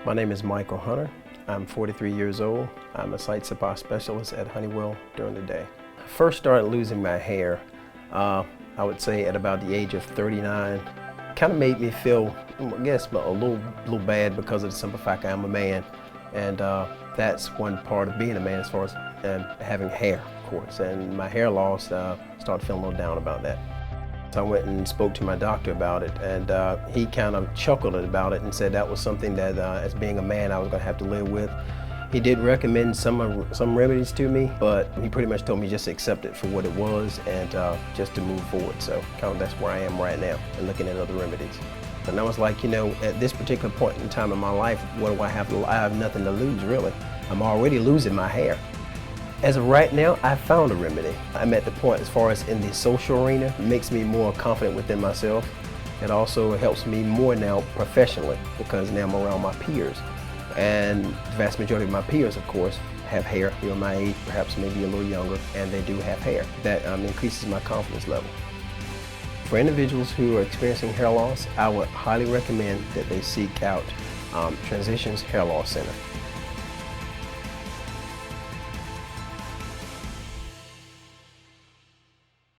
My name is Michael Hunter. I'm 43 years old. I'm a site supply specialist at Honeywell during the day. I first started losing my hair, I would say at about the age of 39. Kind of made me feel, I guess, a little bad because of the simple fact I'm a man. And that's one part of being a man as far as having hair, of course. And my hair loss, started feeling a little down about that. So I went and spoke to my doctor about it, and he kind of chuckled about it and said that was something that, as being a man, I was going to have to live with. He did recommend some remedies to me, but he pretty much told me just to accept it for what it was and just to move forward. So kind of that's where I am right now and looking at other remedies. And I was like, you know, at this particular point in time in my life, what do I have? I have nothing to lose, really. I'm already losing my hair. As of right now, I found a remedy. I'm at the point as far as in the social arena, it makes me more confident within myself. It also helps me more now professionally because now I'm around my peers. And the vast majority of my peers, of course, have hair, you know, my age, perhaps maybe a little younger, and they do have hair. That increases my confidence level. For individuals who are experiencing hair loss, I would highly recommend that they seek out Transitions Hair Loss Center.